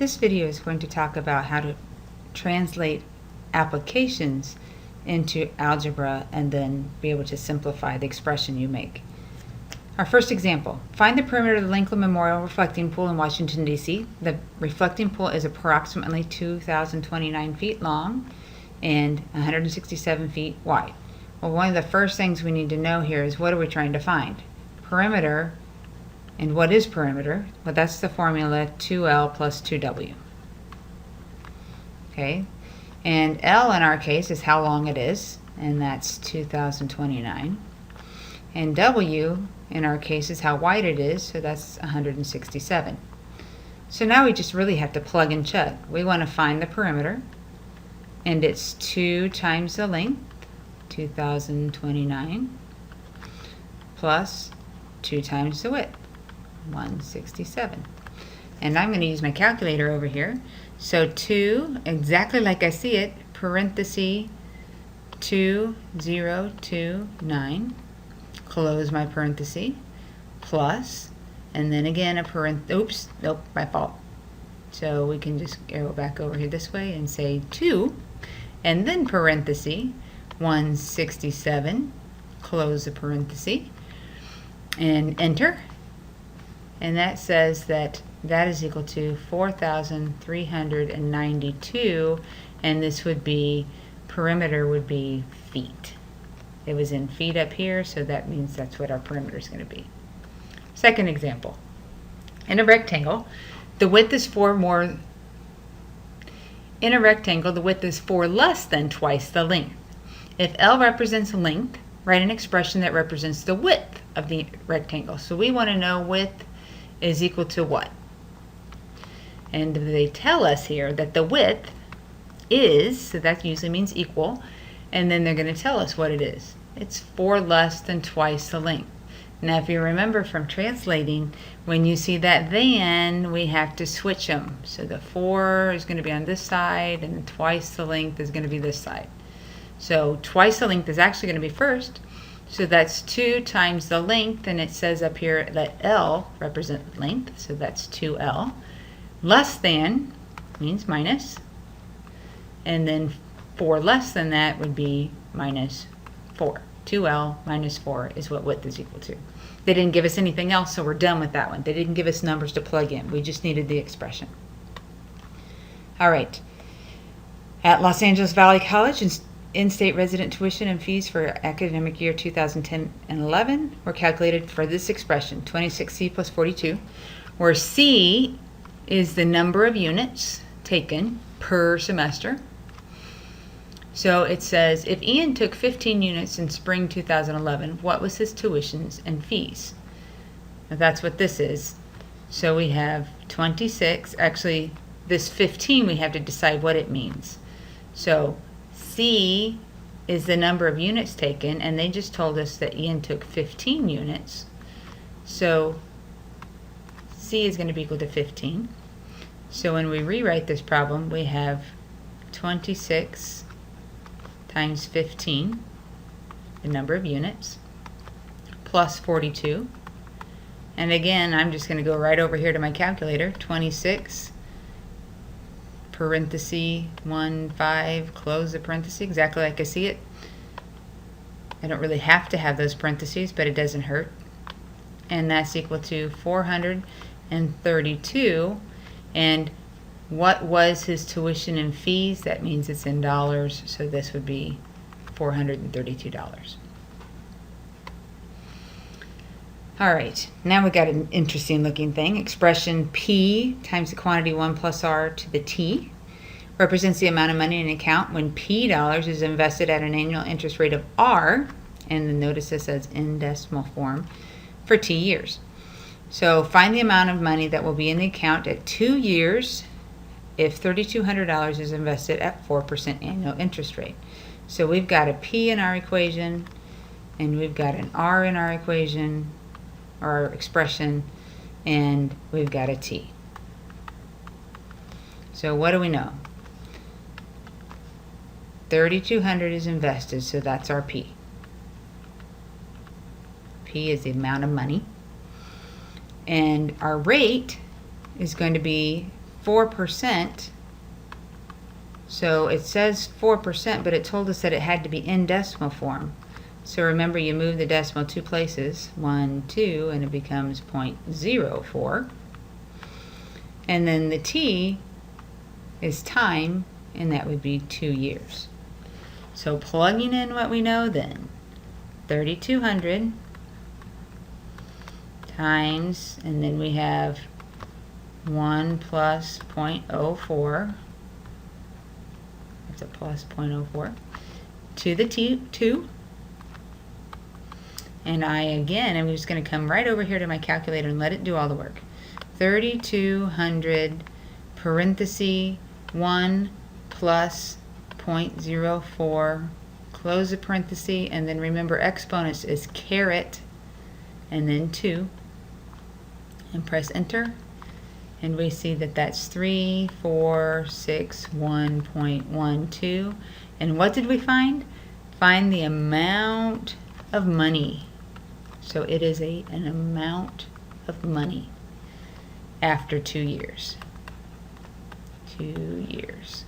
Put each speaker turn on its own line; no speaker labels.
This video is going to talk about how to translate applications into algebra and then be able to simplify the expression you make. Our first example, find the perimeter of the Lincoln Memorial reflecting pool in Washington, D.C. The reflecting pool is approximately 2,029 feet long and 167 feet wide. Well, one of the first things we need to know here is what are we trying to find? Perimeter. And what is perimeter? Well, that's the formula 2L plus 2W. Okay, and L in our case is how long it is, and that's 2,029. And W in our case is how wide it is, so that's 167. So now we just really have to plug and chug. We want to find the perimeter, and it's 2 times the length, 2,029, plus 2 times the width, 167. And I'm going to use my calculator over here. So 2, exactly like I see it, parenthesis 2029, close my parenthesis, plus, and then again a oops, nope, my fault. So we can just arrow back over here this way and say 2, and then parenthesis 167, close the parenthesis, and enter. And that says that is equal to 4,392, and this would be, perimeter would be feet. It was in feet up here, so that means that's what our perimeter is going to be. Second example. In a rectangle, the width is 4 less than twice the length. If L represents length, write an expression that represents the width of the rectangle. So we want to know width is equal to what? And they tell us here that the width is, so that usually means equal, and then they're going to tell us what it is. It's 4 less than twice the length. Now if you remember from translating, when you see that then, we have to switch them. So the 4 is going to be on this side, and twice the length is going to be this side. So twice the length is actually going to be first. So that's 2 times the length, and it says up here that L represents length, so that's 2L. Less than means minus, and then 4 less than that would be minus 4. 2L minus 4 is what width is equal to. They didn't give us anything else, so we're done with that one. They didn't give us numbers to plug in. We just needed the expression. All right. At Los Angeles Valley College, in-state resident tuition and fees for academic year 2010 and 11 were calculated for this expression, 26C plus 42, where C is the number of units taken per semester. So it says, if Ian took 15 units in spring 2011, what was his tuitions and fees? Now that's what this is. So we have 26, actually this 15 we have to decide what it means. So C is the number of units taken, and they just told us that Ian took 15 units. So C is going to be equal to 15. So when we rewrite this problem, we have 26 times 15, the number of units, plus 42. And again, I'm just going to go right over here to my calculator, 26 parenthesis 1, 5, close the parenthesis, exactly like I see it. I don't really have to have those parentheses, but it doesn't hurt. And that's equal to 432. And what was his tuition and fees? That means it's in dollars, so this would be $432. All right, now we got an interesting looking thing. Expression P times the quantity 1 plus R to the T represents the amount of money in an account when P dollars is invested at an annual interest rate of R, and then notice this says in decimal form, for T years. So find the amount of money that will be in the account at 2 years if $3,200 is invested at 4% annual interest rate. So we've got a P in our equation, and we've got an R in our equation, or our expression, and we've got a T. So what do we know? 3,200 is invested, so that's our P. P is the amount of money. And our rate is going to be 4%. So it says 4%, but it told us that it had to be in decimal form. So remember, you move the decimal 2 places, 1, 2, and it becomes 0.04. And then the T is time, and that would be 2 years. So plugging in what we know then, 3,200 times, and then we have 1 plus 0.04. That's a plus 0.04 to the 2. And I'm just going to come right over here to my calculator and let it do all the work. 3,200 parenthesis 1 plus 0.04, close the parenthesis, and then remember exponents is caret, and then 2, and press enter. And we see that that's 3461.12. And what did we find? Find the amount of money. So it is an amount of money after 2 years. 2 years.